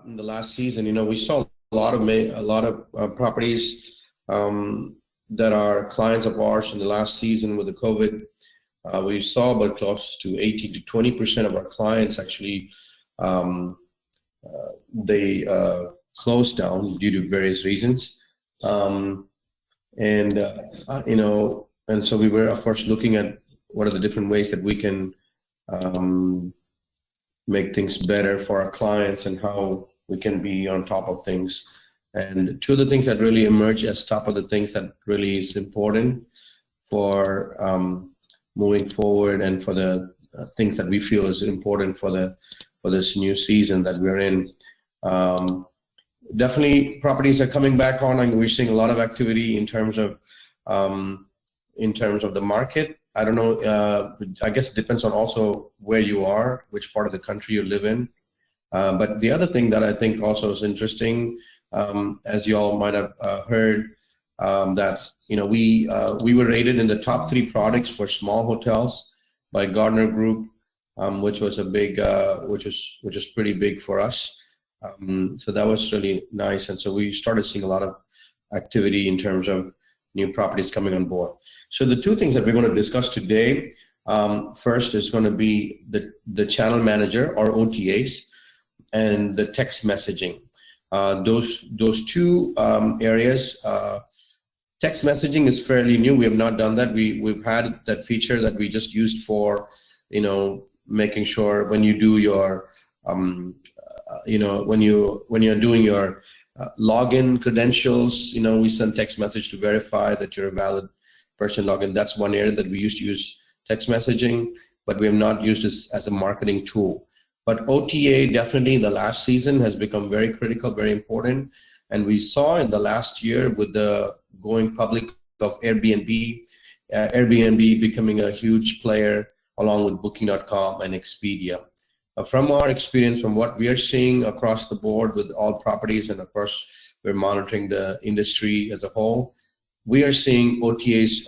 in the last season, we saw a lot of properties that are clients of ours in the last season with the COVID. We saw about close to 18 to 20% of our clients actually they closed down due to various reasons, and so we were, of course, looking at what are the different ways that we can make things better for our clients and how we can be on top of things. And two of the things that really emerge as top of the things that really is important for moving forward and for the things that we feel is important for this new season that we're in. Definitely properties are coming back on, and we're seeing a lot of activity in terms of the market. I don't know, I guess it depends on also where you are, which part of the country you live in. But the other thing that I think also is interesting, as you all might have heard, that we were rated in the top 3 products for small hotels by Gartner Group, which was a big, which is pretty big for us. So that was really nice, and so we started seeing a lot of activity in terms of new properties coming on board. So the two things that we're going to discuss today, first is going to be the channel manager or OTAs and the text messaging. Those two areas. Text messaging is fairly new. We have not done that. We've had that feature that we just used for making sure when you do your when you're doing your login credentials, we send text message to verify that you're a valid person login. That's one area that we used to use text messaging, but we have not used this as a marketing tool. But OTA definitely in the last season has become very critical, very important. And we saw in the last year with the going public of Airbnb, Airbnb becoming a huge player along with Booking.com and Expedia. From our experience, from what we are seeing across the board with all properties, and of course we're monitoring the industry as a whole, we are seeing OTAs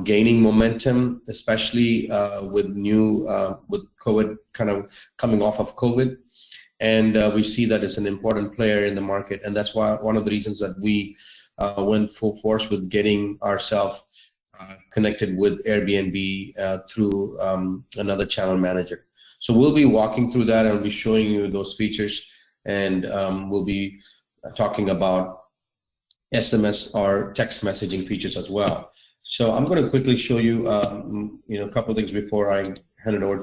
gaining momentum, especially with COVID kind of coming off of COVID. And we see that it's an important player in the market, and that's why one of the reasons that we went full force with getting ourselves connected with Airbnb through another channel manager. So we'll be walking through that and we'll be showing you those features, and we'll be talking about SMS or text messaging features as well. So I'm going to quickly show you a couple of things before I hand it over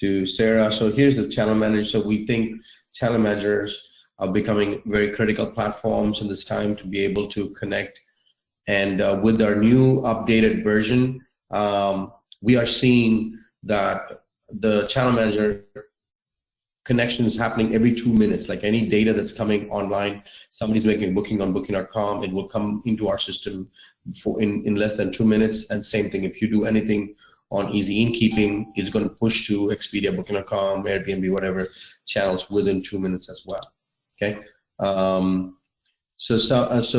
to Sarah. So here's the channel manager. So we think channel managers are becoming very critical platforms in this time to be able to connect. And with our new updated version, we are seeing that the channel manager connection is happening every 2 minutes. Like any data that's coming online, somebody's making a booking on Booking.com, it will come into our system in less than 2 minutes. And same thing, if you do anything on Easy Innkeeping, it's going to push to Expedia, Booking.com, Airbnb, whatever channels within 2 minutes as well. Okay. So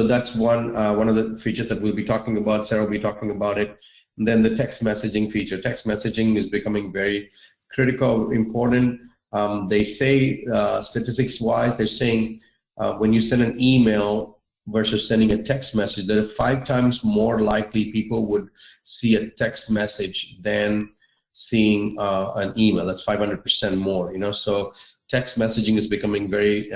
that's one of the features that we'll be talking about. Sarah will be talking about it. And then the text messaging feature. Text messaging is becoming very critical, important. They say, statistics-wise, they're saying when you send an email versus sending a text message, that 5 times more likely people would see a text message than seeing an email. That's 500% more. So text messaging is becoming very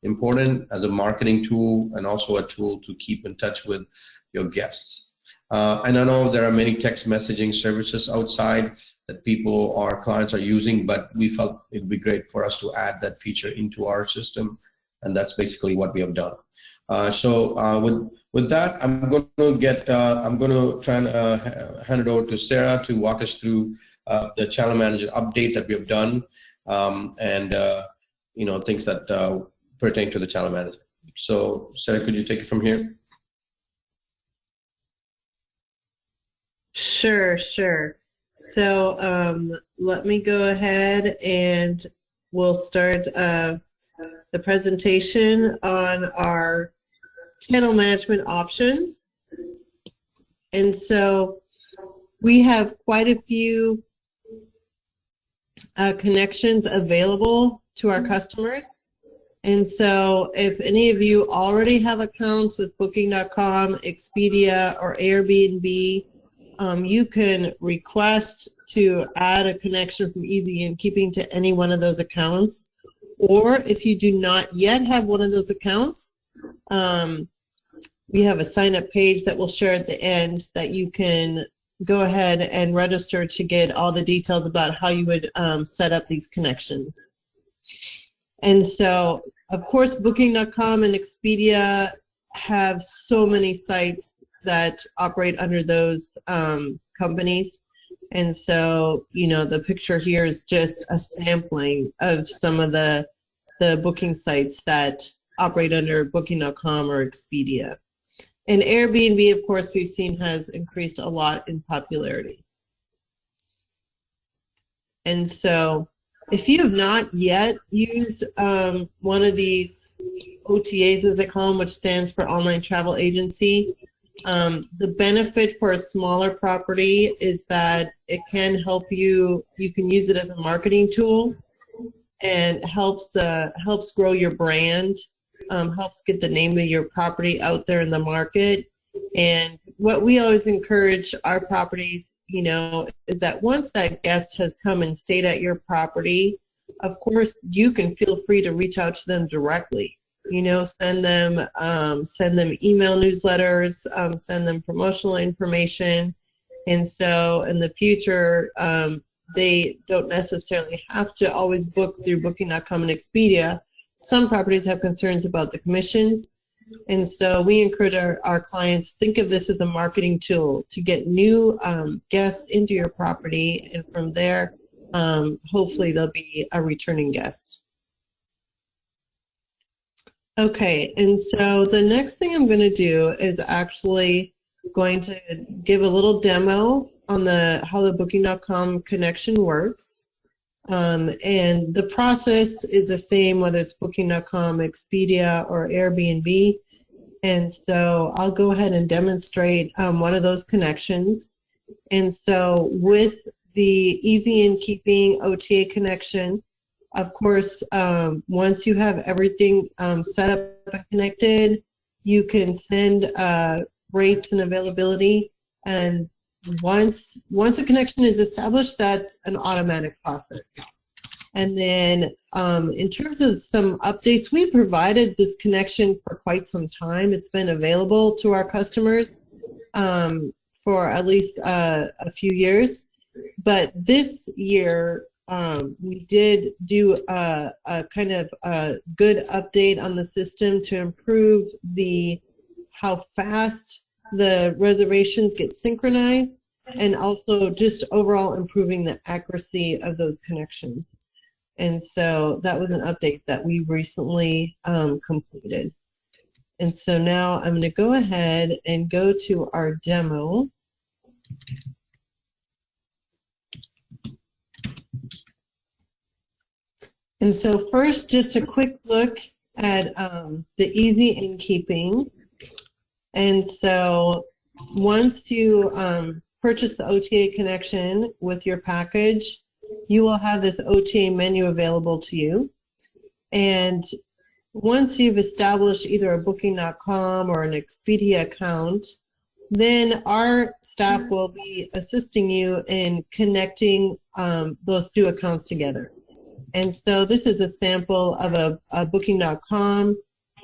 important as a marketing tool and also a tool to keep in touch with your guests. And I know there are many text messaging services outside that our clients are using, but we felt it'd be great for us to add that feature into our system, and that's basically what we have done. So with that, I'm going to try and hand it over to Sarah to walk us through the channel manager update that we have done, and things that pertain to the channel manager. So Sarah, could you take it from here? Sure. So let me go ahead and we'll start the presentation on our channel management options. And so we have quite a few connections available to our customers. And so if any of you already have accounts with Booking.com, Expedia, or Airbnb, you can request to add a connection from Easy Innkeeping to any one of those accounts. Or if you do not yet have one of those accounts, we have a sign-up page that we'll share at the end that you can go ahead and register to get all the details about how you would set up these connections. And so, of course, Booking.com and Expedia have so many sites that operate under those companies. And so, you know, the picture here is just a sampling of some of the booking sites that operate under Booking.com or Expedia. And Airbnb, of course, we've seen has increased a lot in popularity. And so if you have not yet used one of these OTAs, as they call them, which stands for Online Travel Agency, the benefit for a smaller property is that it can help you can use it as a marketing tool, and helps grow your brand, helps get the name of your property out there in the market. And what we always encourage our properties, you know, is that once that guest has come and stayed at your property, of course, you can feel free to reach out to them directly. You know, send them email newsletters, send them promotional information. And so in the future, they don't necessarily have to always book through Booking.com and Expedia. Some properties have concerns about the commissions. And so we encourage our clients, think of this as a marketing tool to get new guests into your property. And from there, hopefully they'll be a returning guest. Okay, and so the next thing I'm going to do is actually going to give a little demo on how the Booking.com connection works. And the process is the same whether it's Booking.com, Expedia, or Airbnb. And so I'll go ahead and demonstrate one of those connections. And so with the Easy Innkeeping OTA connection, of course, once you have everything set up and connected, you can send rates and availability. And once a connection is established, that's an automatic process. And then in terms of some updates, we provided this connection for quite some time. It's been available to our customers for at least a few years. But this year, we did do a kind of a good update on the system to improve how fast the reservations get synchronized, and also just overall improving the accuracy of those connections. And so that was an update that we recently completed. And so now I'm going to go ahead and go to our demo. And so first, just a quick look at the Easy Innkeeping. And so once you purchase the OTA connection with your package, you will have this OTA menu available to you. And once you've established either a Booking.com or an Expedia account, then our staff will be assisting you in connecting those two accounts together. And so this is a sample of a Booking.com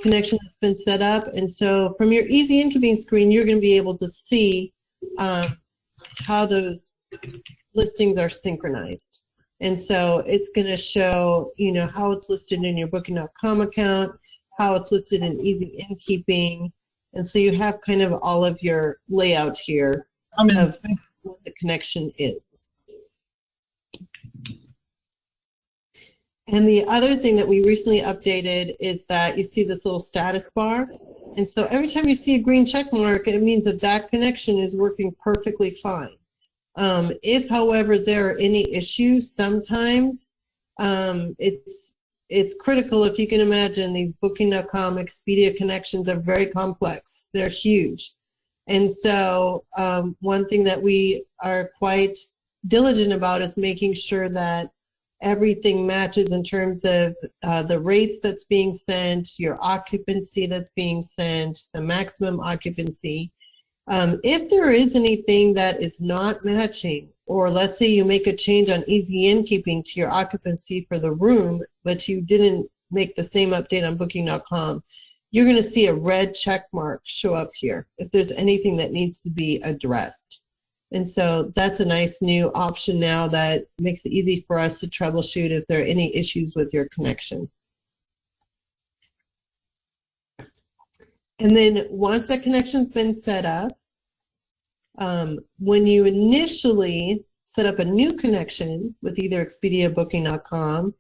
connection that's been set up. And so from your Easy Innkeeping screen, you're going to be able to see how those listings are synchronized. And so it's going to show, you know, how it's listed in your Booking.com account, how it's listed in Easy Innkeeping. And so you have kind of all of your layout here of what the connection is. And the other thing that we recently updated is that you see this little status bar. And so every time you see a green check mark, it means that that connection is working perfectly fine. If, however, there are any issues, sometimes it's critical. If you can imagine, these Booking.com, Expedia connections are very complex. They're huge. And so one thing that we are quite diligent about is making sure that everything matches in terms of the rates that's being sent, your occupancy that's being sent, the maximum occupancy. If there is anything that is not matching, or let's say you make a change on Easy Innkeeping to your occupancy for the room, but you didn't make the same update on Booking.com, you're going to see a red check mark show up here if there's anything that needs to be addressed. And so that's a nice new option now that makes it easy for us to troubleshoot if there are any issues with your connection. And then once that connection's been set up, when you initially set up a new connection with either Expedia or Booking.com,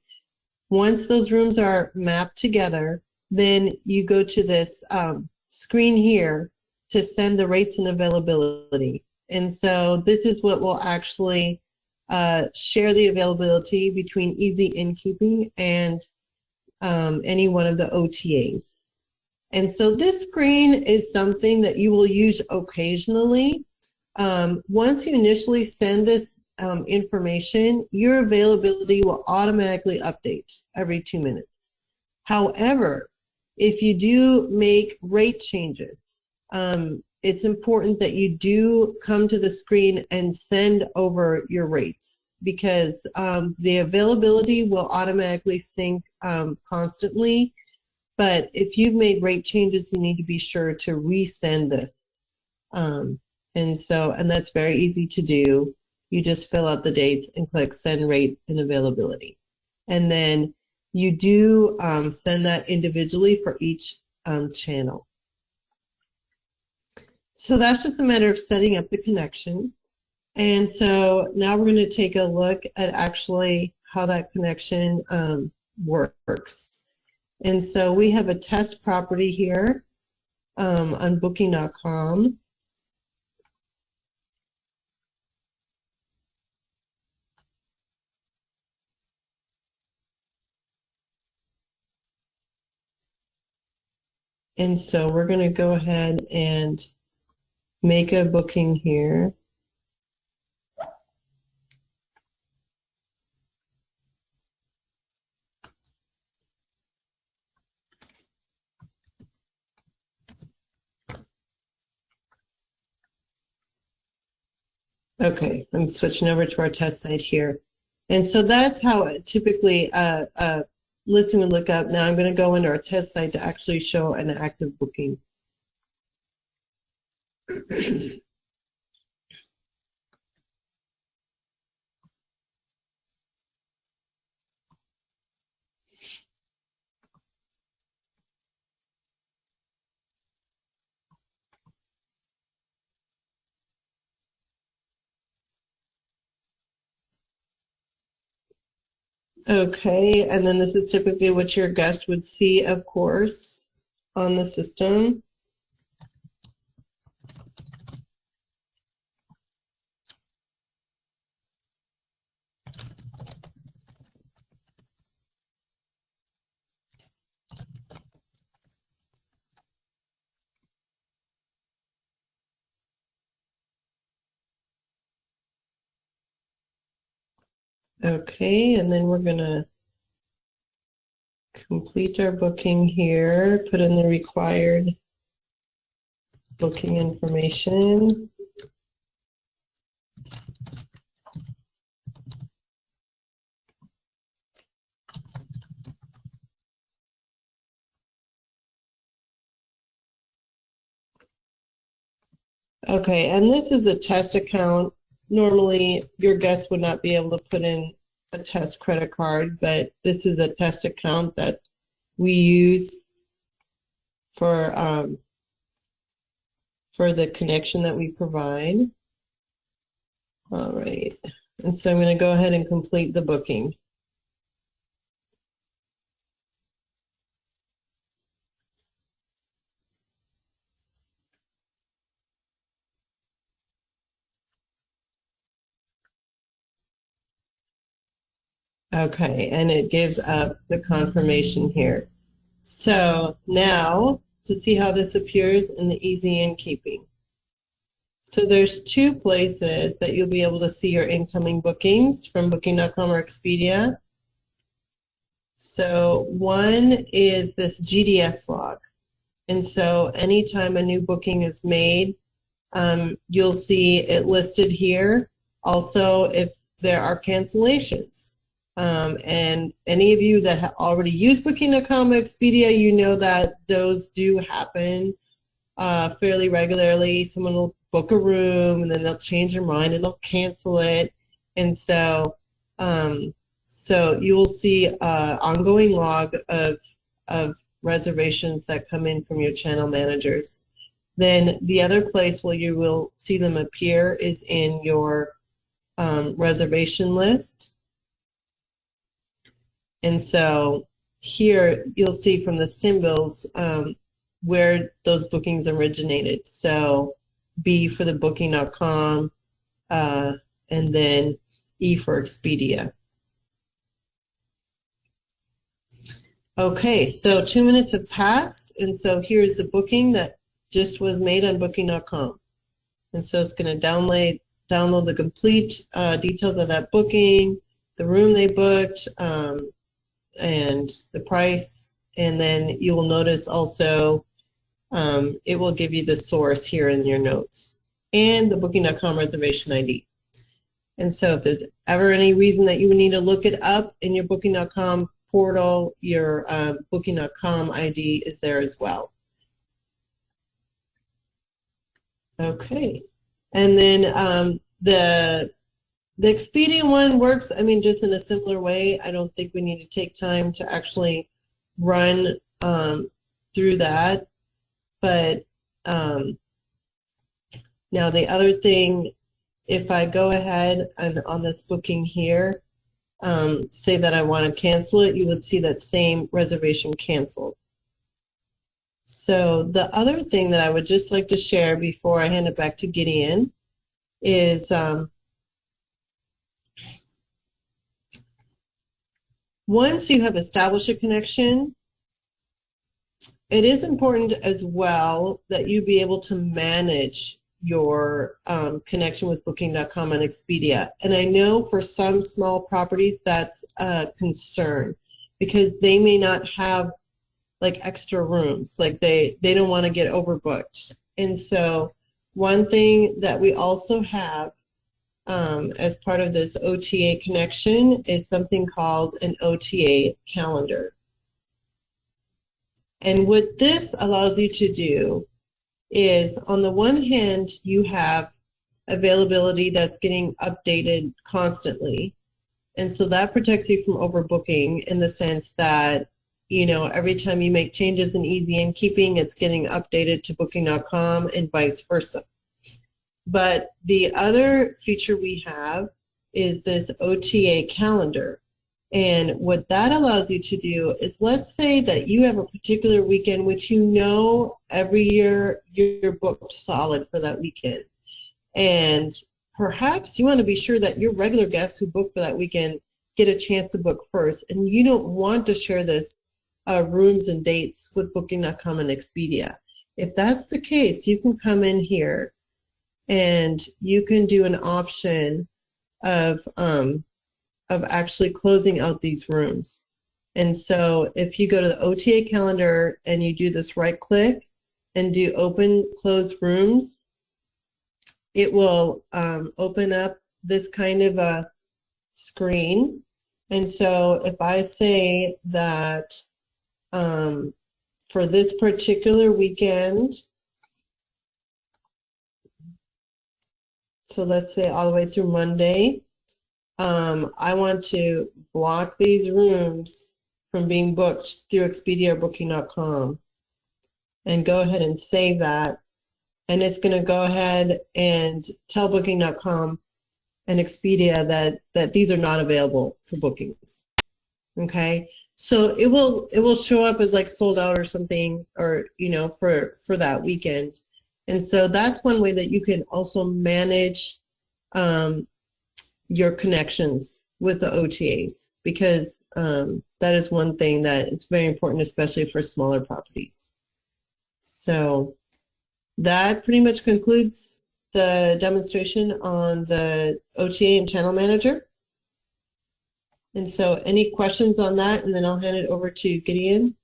once those rooms are mapped together, then you go to this screen here to send the rates and availability. And so this is what will actually share the availability between Easy Innkeeping and any one of the OTAs. And so this screen is something that you will use occasionally. Once you initially send this information, your availability will automatically update every 2 minutes. However, if you do make rate changes, it's important that you do come to the screen and send over your rates, because the availability will automatically sync constantly. But if you've made rate changes, you need to be sure to resend this. And that's very easy to do. You just fill out the dates and click send rate and availability. And then you do send that individually for each channel. So that's just a matter of setting up the connection. And so now we're going to take a look at actually how that connection works. And so we have a test property here on Booking.com. And so we're going to go ahead and make a booking here. Okay, I'm switching over to our test site here. And so that's how typically a listing would look up. Now I'm going to go into our test site to actually show an active booking. Okay, and then this is typically what your guest would see, of course, on the system. Okay, and then we're going to complete our booking here, put in the required booking information. Okay, and this is a test account. Normally, your guest would not be able to put in a test credit card, but this is a test account that we use for the connection that we provide. All right, and so I'm going to go ahead and complete the booking. Okay, and it gives up the confirmation here. So now to see how this appears in the Easy Innkeeping. So there's two places that you'll be able to see your incoming bookings from Booking.com or Expedia. So one is this GDS log. And so anytime a new booking is made, you'll see it listed here. Also, if there are cancellations. And any of you that have already used Booking.com or Expedia, you know that those do happen fairly regularly. Someone will book a room and then they'll change their mind and they'll cancel it. And so you will see an ongoing log of reservations that come in from your channel managers. Then the other place where you will see them appear is in your reservation list. And so here you'll see from the symbols where those bookings originated. So B for the Booking.com, and then E for Expedia. Okay, so 2 minutes have passed, and so here's the booking that just was made on Booking.com. And so it's going to download the complete details of that booking, the room they booked, and the price. And then you will notice also it will give you the source here in your notes and the Booking.com reservation ID. And so if there's ever any reason that you would need to look it up in your Booking.com portal, your Booking.com ID is there as well. Okay. And then the Expedia one works, I mean, just in a similar way. I don't think we need to take time to actually run through that. But now the other thing, if I go ahead and on this booking here, say that I want to cancel it, you would see that same reservation canceled. So the other thing that I would just like to share before I hand it back to Gideon is once you have established a connection, it is important as well that you be able to manage your connection with Booking.com and Expedia. And I know for some small properties that's a concern because they may not have like extra rooms, like they don't want to get overbooked. And so one thing that we also have as part of this OTA connection is something called an Ota Calendar. And what this allows you to do is, on the one hand, you have availability that's getting updated constantly. And so that protects you from overbooking in the sense that, you know, every time you make changes in Easy Innkeeping, it's getting updated to Booking.com and vice versa. But the other feature we have is this Ota Calendar. And what that allows you to do is, let's say that you have a particular weekend which you know every year you're booked solid for that weekend. And perhaps you want to be sure that your regular guests who book for that weekend get a chance to book first. And you don't want to share this rooms and dates with Booking.com and Expedia. If that's the case, you can come in here and you can do an option of actually closing out these rooms. And so if you go to the Ota Calendar and you do this right click and do open close rooms, it will open up this kind of a screen. And so if I say that for this particular weekend, so let's say all the way through Monday, I want to block these rooms from being booked through Expedia or Booking.com, and go ahead and save that. And it's going to go ahead and tell Booking.com and Expedia that these are not available for bookings. Okay, so it will show up as like sold out or something, or you know, for that weekend. And so that's one way that you can also manage your connections with the OTAs, because that is one thing that is very important, especially for smaller properties. So that pretty much concludes the demonstration on the OTA and Channel Manager. And so any questions on that, and then I'll hand it over to Gideon.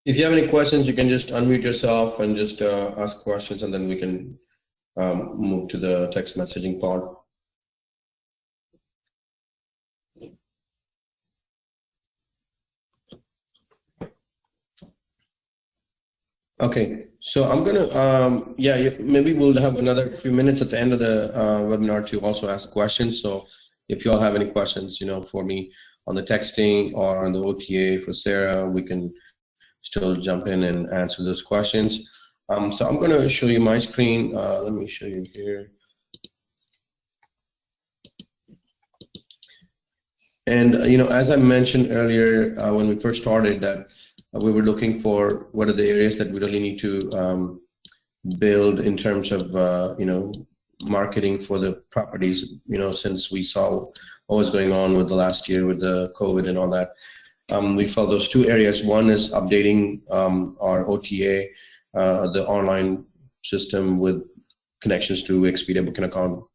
If you have any questions, you can just unmute yourself and just ask questions, and then we can move to the text messaging part. Okay, so I'm gonna, maybe we'll have another few minutes at the end of the webinar to also ask questions. So if you all have any questions, for me on the texting or on the OTA for Sarah, we can still jump in and answer those questions. So I'm gonna show you my screen. Let me show you here. And as I mentioned earlier when we first started, that we were looking for what are the areas that we really need to build in terms of marketing for the properties. Since we saw what was going on with the last year with the COVID and all that, we felt those two areas. One is updating our OTA, the online system with connections to Expedia Booking.com,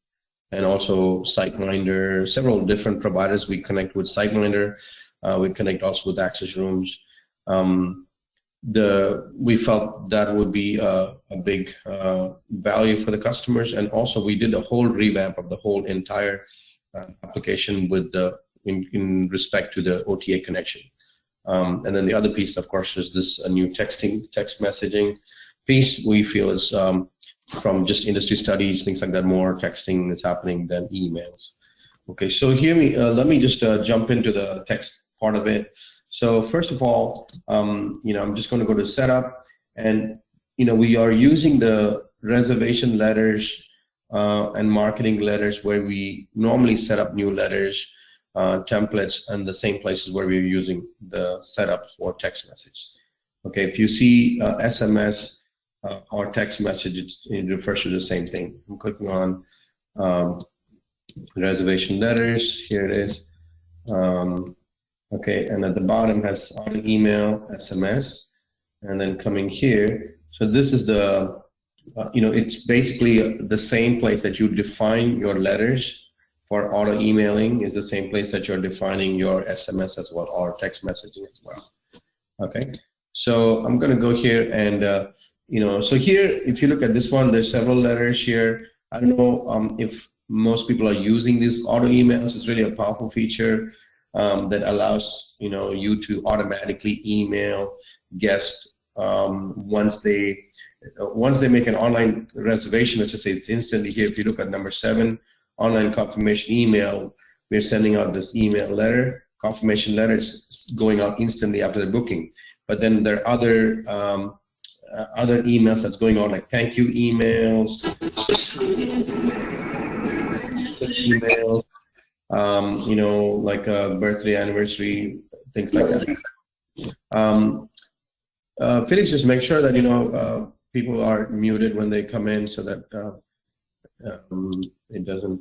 and also SiteMinder. Several different providers we connect with SiteMinder. We connect also with Access Rooms. We felt that would be a big value for the customers, and also we did a whole revamp of the whole entire application with in respect to the OTA connection. And then the other piece, of course, is this new text messaging piece. We feel is from just industry studies, things like that, more texting is happening than emails. Okay, so let me just jump into the text part of it. So first of all, I'm just going to go to setup, and we are using the reservation letters and marketing letters where we normally set up new letters, templates, and the same places where we're using the setup for text message. Okay, if you see SMS or text message, it refers to the same thing. I'm clicking on reservation letters. Here it is. Okay, and at the bottom has auto email, SMS, and then coming here. So this is the, it's basically the same place that you define your letters for auto emailing is the same place that you're defining your SMS as well, or text messaging as well. Okay, so I'm going to go here and, so here, if you look at this one, there's several letters here. I don't know if most people are using these auto emails. It's really a powerful feature that allows you to automatically email guests once they make an online reservation. Let's just say it's instantly here. If you look at number 7, online confirmation email, we're sending out this email letter, confirmation letter. It's going out instantly after the booking. But then there are other emails that's going on, like thank you emails, like birthday, anniversary, things like that. Felix, just make sure that people are muted when they come in, so that it doesn't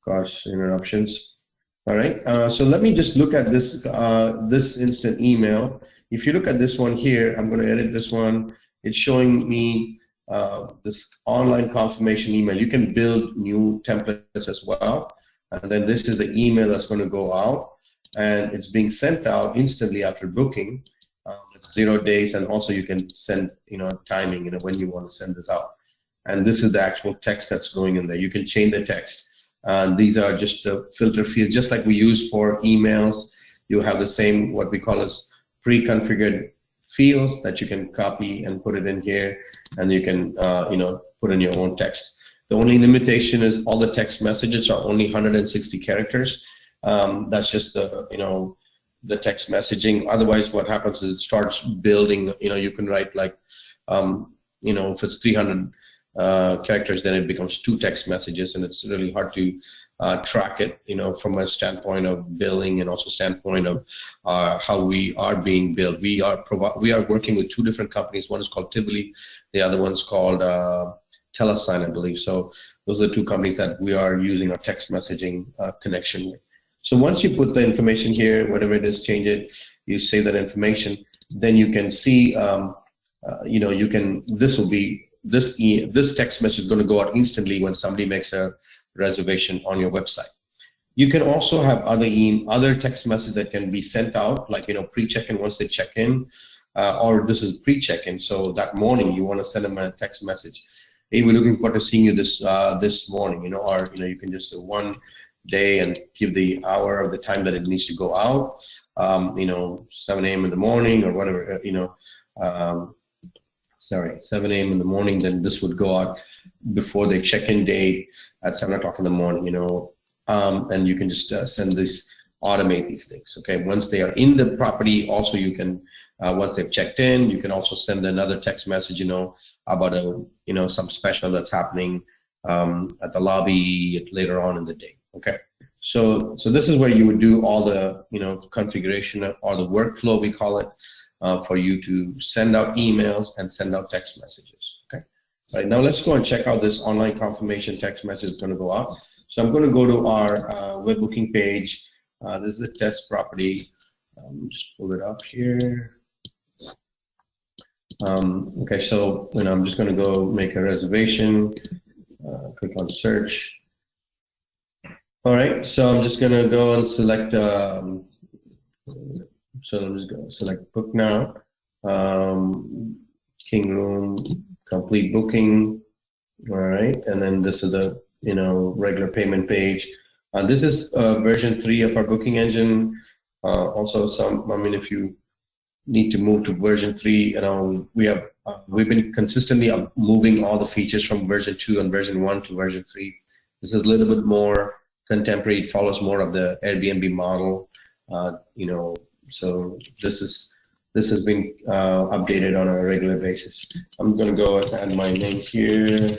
cause interruptions. All right. So let me just look at this this instant email. If you look at this one here, I'm going to edit this one. It's showing me this online confirmation email. You can build new templates as well. And then this is the email that's going to go out, and it's being sent out instantly after booking. It's 0 days, and also you can send, timing, when you want to send this out. And this is the actual text that's going in there. You can change the text. These are just the filter fields, just like we use for emails. You have the same, what we call as pre-configured fields that you can copy and put it in here, and you can, put in your own text. The only limitation is all the text messages are only 160 characters. That's just the text messaging. Otherwise, what happens is it starts building. You can write like, if it's 300 characters, then it becomes 2 text messages, and it's really hard to track it. From a standpoint of billing and also standpoint of how we are being billed. We are working with 2 different companies. One is called Tivoli, the other one's called Telesign, I believe. So those are the 2 companies that we are using our text messaging connection with. So once you put the information here, whatever it is, change it, you save that information, then you can see, this will be this text message is going to go out instantly when somebody makes a reservation on your website. You can also have other text messages that can be sent out, like pre-check-in once they check in, or this is pre-check-in. So that morning you want to send them a text message. Hey, we're looking forward to seeing you this morning, or you can just do one day and give the hour of the time that it needs to go out, 7 a.m. in the morning or whatever, 7 a.m. in the morning, then this would go out before the check-in date at 7 o'clock in the morning, and you can just automate these things, okay? Once they are in the property, also you can, once they've checked in, you can also send another text message, about some special that's happening at the lobby later on in the day, okay? So this is where you would do all the, configuration or the workflow, we call it, for you to send out emails and send out text messages, okay? All right, now let's go and check out this online confirmation text message is going to go out. So I'm going to go to our web booking page. This is the test property. Just pull it up here. Okay, so I'm just going to go make a reservation. Click on search. All right, so I'm just going to go and select. So I'm just going to select book now. King room, complete booking. All right, and then this is the regular payment page. This is version 3 of our booking engine. Also, if you need to move to version 3, we've been consistently moving all the features from version 2 and version 1 to version 3. This is a little bit more contemporary. It follows more of the Airbnb model. So this has been updated on a regular basis. I'm going to go and add my name here.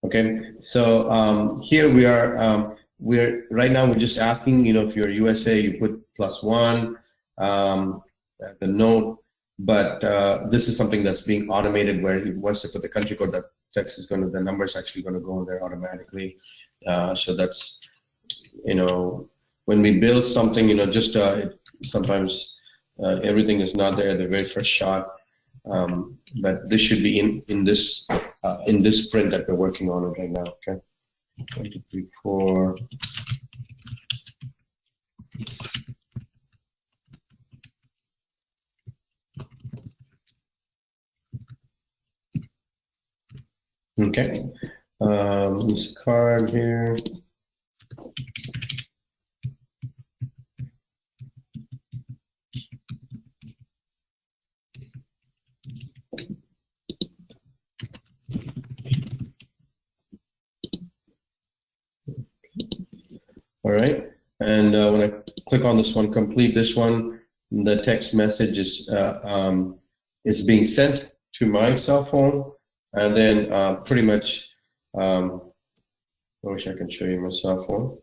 Okay, so here we are. Right now we're just asking, if you're USA, you put +1 at the note, but this is something that's being automated where once they put the country code, that text is the number's actually going to go in there automatically. So that's, when we build something, sometimes everything is not there the very first shot, but this should be in this sprint that we're working on it right now. Okay, 1, 2, 3, 4. Okay, this card here. All right, and when I click on this one, complete this one, the text message is being sent to my cell phone, and then pretty much, I wish I could show you my cell phone.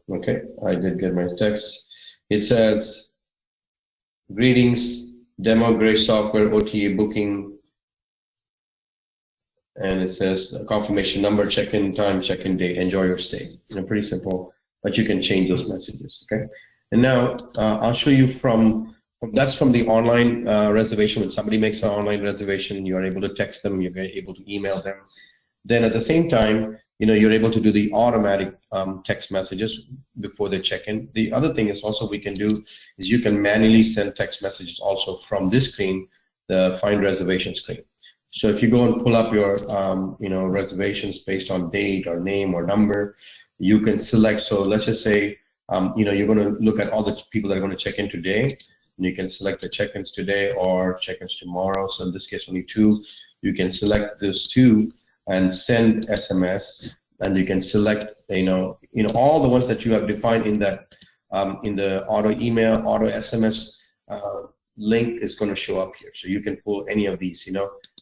Okay, I did get my text. It says, greetings, demo Gray software, OTA booking, and it says confirmation number, check-in time, check-in date, enjoy your stay. Pretty simple, but you can change those messages, okay? And now I'll show you that's from the online reservation. When somebody makes an online reservation, you are able to text them, you're able to email them. Then at the same time, you're able to do the automatic text messages before they check in. The other thing is also we can do is you can manually send text messages also from this screen, the Find Reservation screen. So if you go and pull up your reservations based on date or name or number, you can select. So let's just say you're going to look at all the people that are going to check in today, and you can select the check-ins today or check-ins tomorrow. So in this case, only 2. You can select those 2 and send SMS, and you can select all the ones that you have defined in that in the auto email, auto SMS link is going to show up here. So you can pull any of these,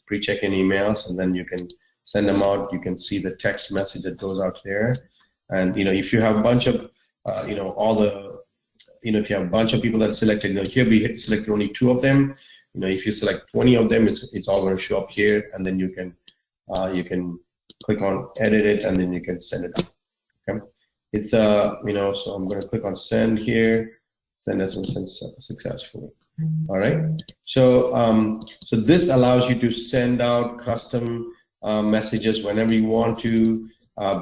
pre-check-in emails, and then you can send them out. You can see the text message that goes out there, and if you have a bunch of if you have a bunch of people that selected, here we selected only 2 of them. If you select 20 of them, it's all going to show up here, and then you can click on edit it, and then you can send it out. Okay. it's so I'm going to click on send here, send SMS successfully. All right. So so this allows you to send out custom messages whenever you want to,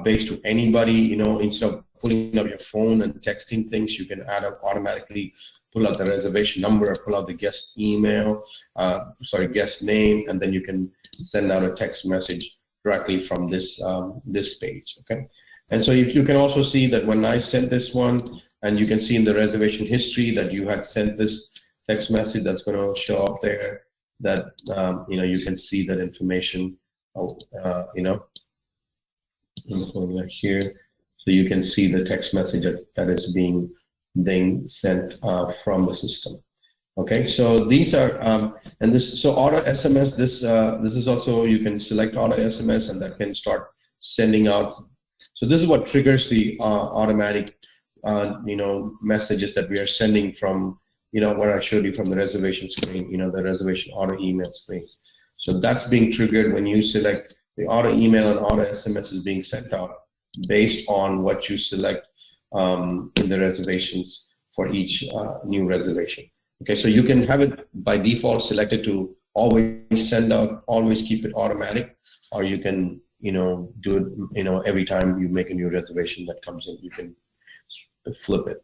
based to anybody. Instead of pulling up your phone and texting things, you can automatically pull out the reservation number or pull out the guest email, guest name, and then you can send out a text message directly from this this page. Okay. And so you can also see that when I sent this one, and you can see in the reservation history that you had sent this text message, that's going to show up there, that you can see that information. Here, so you can see the text message that is being sent from the system. Okay, so these are and this, so Ota SMS, this is also, you can select Ota SMS, and that can start sending out. So this is what triggers the automatic messages that we are sending from what I showed you from the reservation screen, the reservation auto email screen. So that's being triggered when you select the auto email, and auto SMS is being sent out based on what you select in the reservations for each new reservation. Okay, so you can have it by default selected to always send out, always keep it automatic, or you can do it every time you make a new reservation that comes in, you can flip it.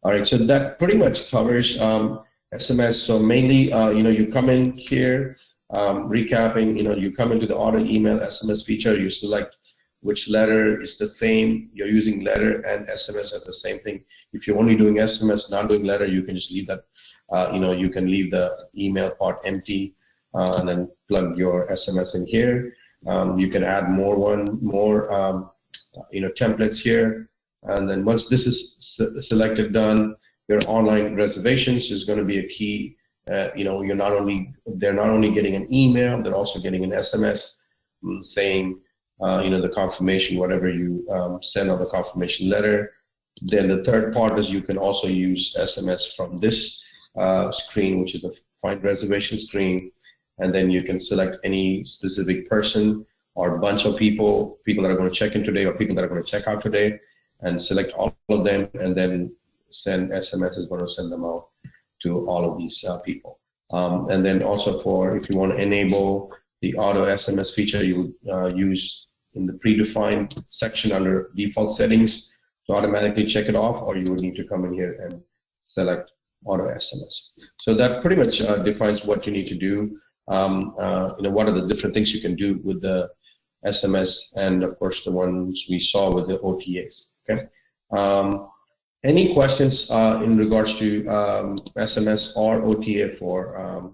All right, so that pretty much covers SMS. So mainly, you come in here, recapping, you come into the auto email SMS feature, you select which letter is the same. You're using letter and SMS as the same thing. If you're only doing SMS, not doing letter, you can just leave that, you can leave the email part empty and then plug your SMS in here. You can add more templates here. And then once this is selected, done, your online reservations is going to be a key. They're not only getting an email, they're also getting an SMS saying, the confirmation, whatever you send on the confirmation letter. Then the third part is you can also use SMS from this screen, which is the Find Reservation screen, and then you can select any specific person or bunch of people that are going to check in today or people that are going to check out today, and select all of them, and then send SMS is going to send them out to all of these people. And then also if you want to enable the auto SMS feature, you would use in the predefined section under default settings to automatically check it off, or you would need to come in here and select auto SMS. So that pretty much defines what you need to do. What are the different things you can do with the SMS, and of course the ones we saw with the OTAs. Okay. Any questions in regards to SMS or OTA for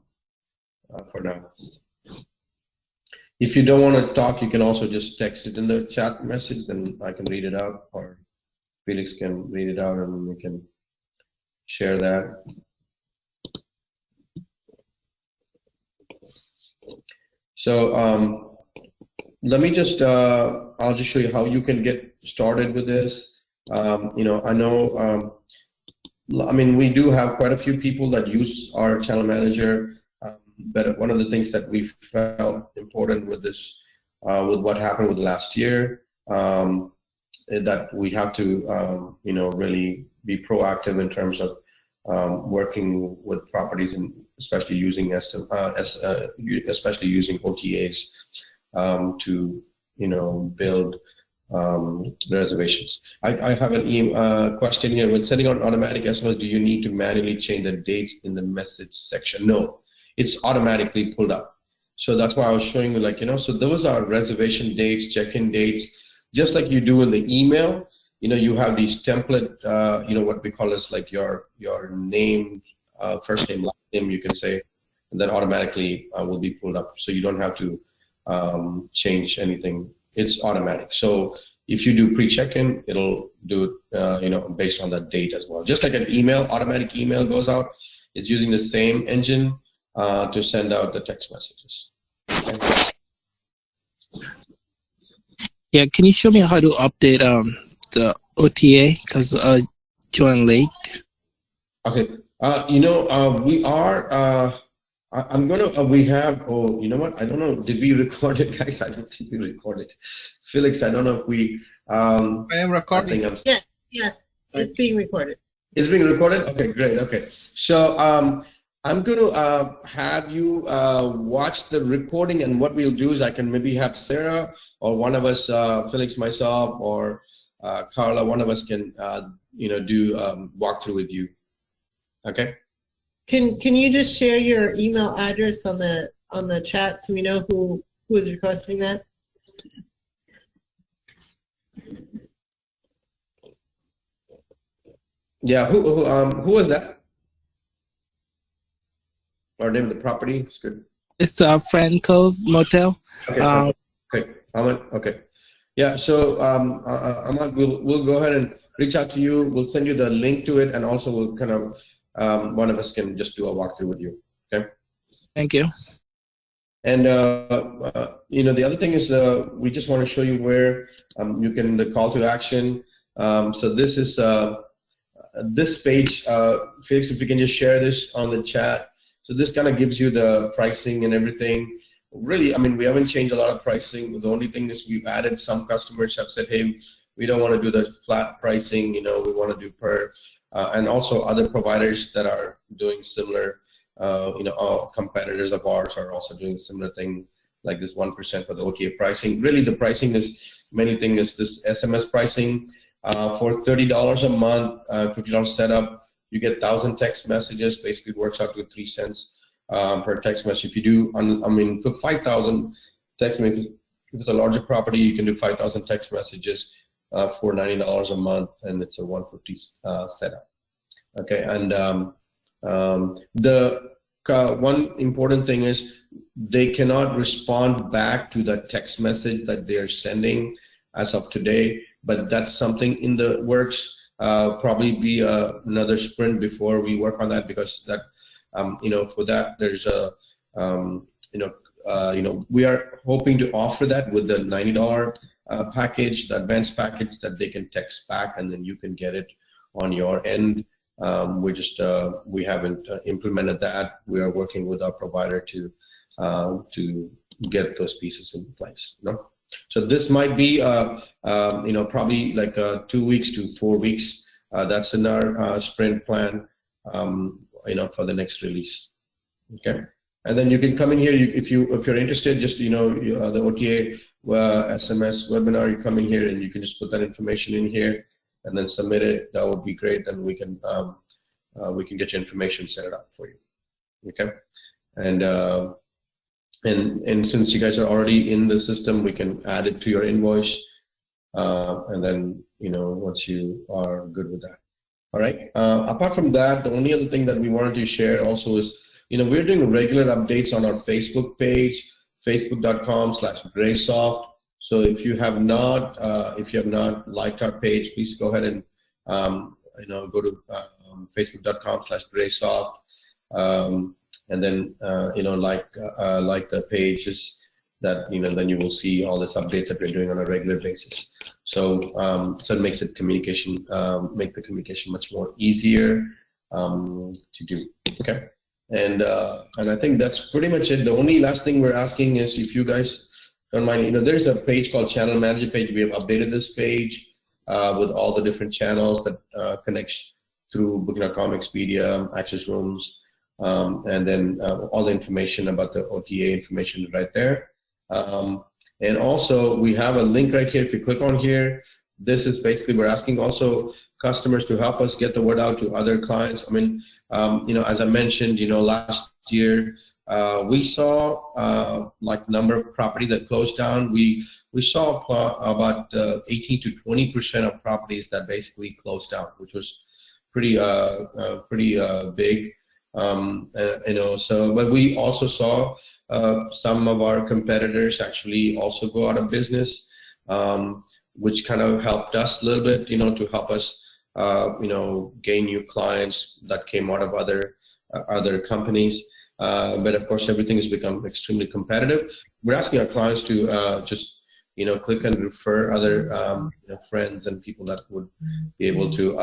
now? If you don't want to talk, you can also just text it in the chat message, then I can read it out, or Felix can read it out, and we can share that. So let me just, I'll just show you how you can get started with this. I know, we do have quite a few people that use our channel manager, but one of the things that we felt important with this, with what happened with last year, that we have to, really be proactive in terms of working with properties, and especially using especially using OTAs to build reservations. I have a question here. When sending out automatic SMS, do you need to manually change the dates in the message section? No, it's automatically pulled up. So that's why I was showing you, so those are reservation dates, check-in dates, just like you do in the email. You have these template, what we call is like your name, first name, last name, you can say, and then automatically will be pulled up. So you don't have to change anything. It's automatic. So if you do pre-check-in, it'll do it, based on that date as well. Just like an email, automatic email goes out, it's using the same engine to send out the text messages. Okay. Yeah, can you show me how to update the OTA? Because I joined late. Okay. We are. I'm gonna. We have. Oh, you know what? I don't know. Did we record it, guys? I don't think we recorded. Felix, I don't know if we. I am recording. I think Yes, it's being recorded. It's being recorded? Okay, great. Okay. So I'm going to have you watch the recording, and what we'll do is I can maybe have Sarah or one of us, Felix, myself, or Carla, one of us can, do walkthrough with you. Okay. Can you just share your email address on the chat so we know who is requesting that? Yeah. Who was that? Or name of the property? It's good. It's Friend Cove Motel. Okay. Okay. Ahmad. Okay. Yeah. So Ahmad, we'll go ahead and reach out to you. We'll send you the link to it, and also we'll kind of one of us can just do a walkthrough with you. Okay. Thank you. And the other thing is we just want to show you where you can the call to action. So this is this page. Felix, if you can just share this on the chat. So this kind of gives you the pricing and everything. Really, I mean, we haven't changed a lot of pricing. The only thing is we've added, some customers have said, hey, we don't want to do the flat pricing, we want to do per, and also other providers that are doing similar, all competitors of ours are also doing similar thing, like this 1% for the OTA pricing. Really, the pricing is, many things is this SMS pricing for $30 a month, $50 setup. You get 1,000 text messages, basically works out to 3 cents per text message. If you do, for 5,000 text messages, if it's a larger property, you can do 5,000 text messages for $90 a month, and it's a 150 setup. Okay, and the one important thing is they cannot respond back to the text message that they're sending as of today, but that's something in the works. Probably be another sprint before we work on that, because that for that there's a we are hoping to offer that with the $90 package, the advanced package, that they can text back and then you can get it on your end. We haven't implemented that. We are working with our provider to get those pieces in place. So this might be, probably like 2 weeks to 4 weeks. That's in our sprint plan, for the next release. Okay, and then you can come in here if you're interested. Just the OTA SMS webinar. You come in here and you can just put that information in here and then submit it. That would be great, and we can get your information set it up for you. Okay, and since you guys are already in the system, we can add it to your invoice, and then once you are good with that. All right. Apart from that, the only other thing that we wanted to share also is, we're doing regular updates on our Facebook page, facebook.com/graysoft. So if you have not liked our page, please go ahead and go to facebook.com/graysoft. And then like the pages that then you will see all these updates that we're doing on a regular basis. So it makes it make the communication much more easier to do. Okay, and I think that's pretty much it. The only last thing we're asking is, if you guys don't mind, there's a page called Channel Manager page. We have updated this page with all the different channels that connects through Booking.com, Expedia, Access Rooms. And then all the information about the OTA information is right there. And also we have a link right here. If you click on here, this is basically, we're asking also customers to help us get the word out to other clients. As I mentioned, last year we saw like number of property that closed down. We saw about 18 to 20% of properties that basically closed down, which was pretty big. But we also saw some of our competitors actually also go out of business, which kind of helped us a little bit, to help us, gain new clients that came out of other companies. But of course, everything has become extremely competitive. We're asking our clients to just, click and refer other, friends and people that would be able to.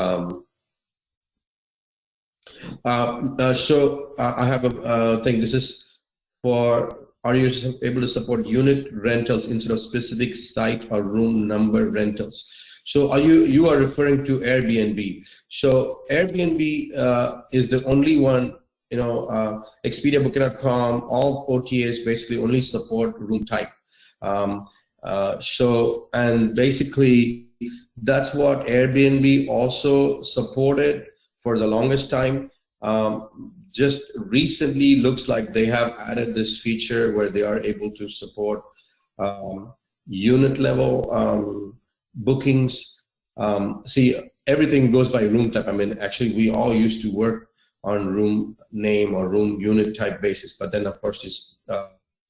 So I have a thing. This is for, are you able to support unit rentals instead of specific site or room number rentals? So you are referring to Airbnb. So Airbnb is the only one, Expedia, Booking.com, all OTAs basically only support room type. And basically that's what Airbnb also supported for the longest time. Just recently looks like they have added this feature where they are able to support unit level bookings. See, everything goes by room type. I mean, actually, we all used to work on room name or room unit type basis, but then of course this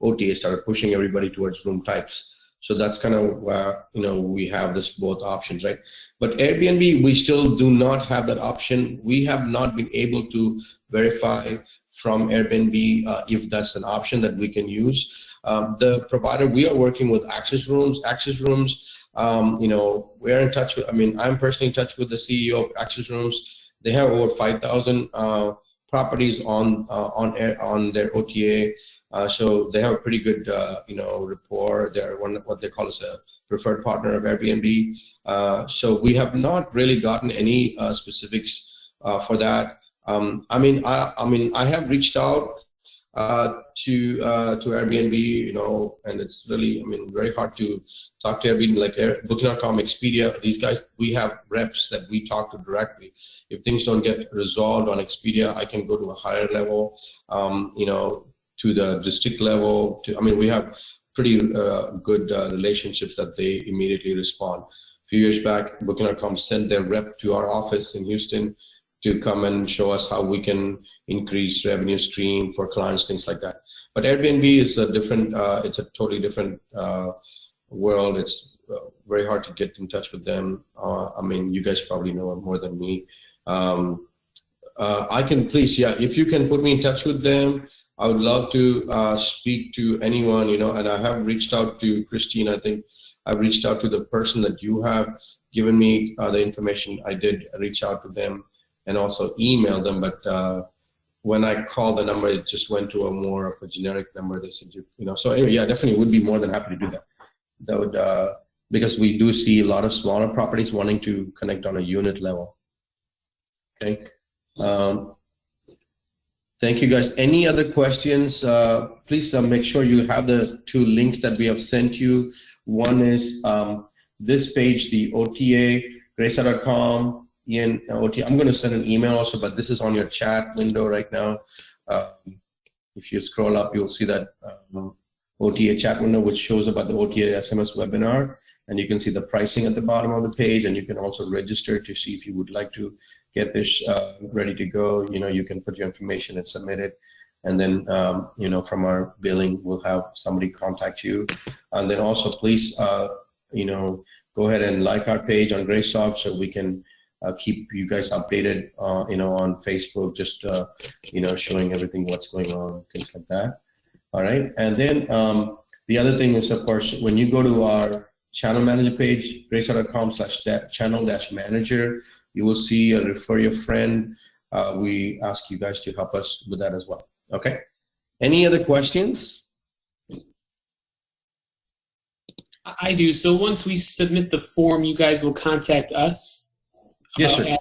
OTA started pushing everybody towards room types. So that's kind of where we have this both options, right? But Airbnb, we still do not have that option. We have not been able to verify from Airbnb if that's an option that we can use. The provider we are working with, Access Rooms. Access Rooms, we're in touch with. I mean, I'm personally in touch with the CEO of Access Rooms. They have over 5,000 properties on their OTA. So they have a pretty good, rapport. They're what they call as a preferred partner of Airbnb. So we have not really gotten any specifics for that. I have reached out to Airbnb, and it's really, very hard to talk to Airbnb, like Booking.com, Expedia. These guys, we have reps that we talk to directly. If things don't get resolved on Expedia, I can go to a higher level, to the district level. We have pretty good relationships that they immediately respond. A few years back, Booking.com sent their rep to our office in Houston to come and show us how we can increase revenue stream for clients, things like that. But Airbnb is a different, it's a totally different world. It's very hard to get in touch with them. You guys probably know more than me. I can please, if you can put me in touch with them, I would love to speak to anyone, and I have reached out to Christine. I think I've reached out to the person that you have given me the information. I did reach out to them and also email them, but when I called the number, it just went to a more of a generic number. They said, so anyway, definitely would be more than happy to do that. That would, because we do see a lot of smaller properties wanting to connect on a unit level. Okay. Thank you guys. Any other questions? Please make sure you have the two links that we have sent you. One is this page, the OTA, Graystar.com. OTA. I'm going to send an email also, but this is on your chat window right now. If you scroll up, you'll see that OTA chat window, which shows about the OTA SMS webinar, and you can see the pricing at the bottom of the page, and you can also register to see if you would like to get this ready to go. You can put your information and submit it, and then from our billing, we'll have somebody contact you. And then also, please, go ahead and like our page on Graysoft so we can keep you guys updated, on Facebook, just showing everything what's going on, things like that. All right, and then the other thing is, of course, when you go to our channel manager page, graystar.com/channel-manager, you will see a refer your friend. We ask you guys to help us with that as well. Okay. Any other questions? I do. So once we submit the form, you guys will contact us? Yes, sir.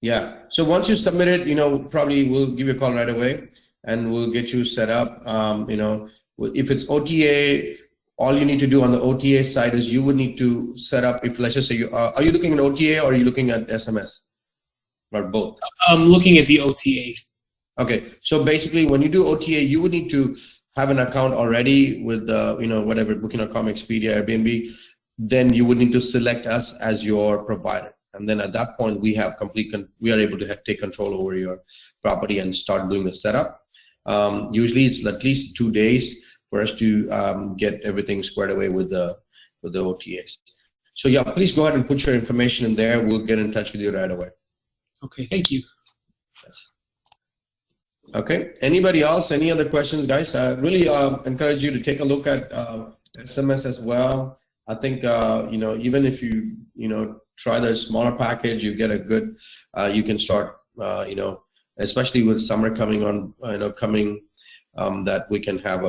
Yeah. So once you submit it, probably we'll give you a call right away, and we'll get you set up. If it's OTA, all you need to do on the OTA side is you would need to set up, if let's just say are you looking at OTA or are you looking at SMS? Or both? I'm looking at the OTA. Okay, so basically when you do OTA, you would need to have an account already with whatever, Booking.com, Expedia, Airbnb. Then you would need to select us as your provider. And then at that point, we are able to take control over your property and start doing the setup. Usually it's at least 2 days for us to get everything squared away with the OTAs. So yeah, please go ahead and put your information in there. We'll get in touch with you right away. Okay, thank you. Yes. Okay, anybody else? Any other questions, guys? I really encourage you to take a look at SMS as well. I think, even if you, try the smaller package, you get a good, you can start, especially with summer coming on, that we can have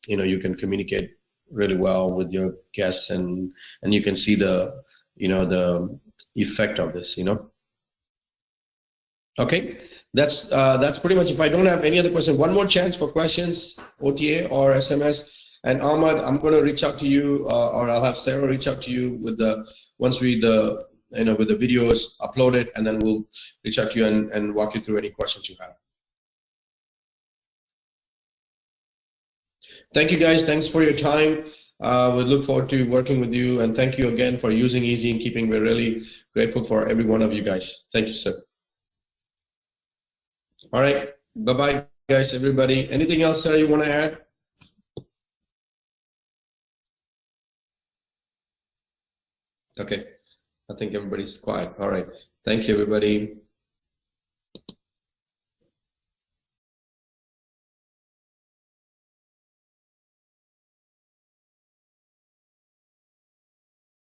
you can communicate really well with your guests, and you can see the the effect of this. Okay, that's pretty much. If I don't have any other question, one more chance for questions, OTA or SMS. And Ahmad, I'm going to reach out to you, or I'll have Sarah reach out to you with once with the videos uploaded, and then we'll reach out to you and walk you through any questions you have. Thank you guys. Thanks for your time. We look forward to working with you, and thank you again for using Easy Innkeeping. We're really grateful for every one of you guys. Thank you, sir. All right. Bye-bye, guys, everybody. Anything else, Sarah, you want to add? Okay. I think everybody's quiet. All right. Thank you, everybody.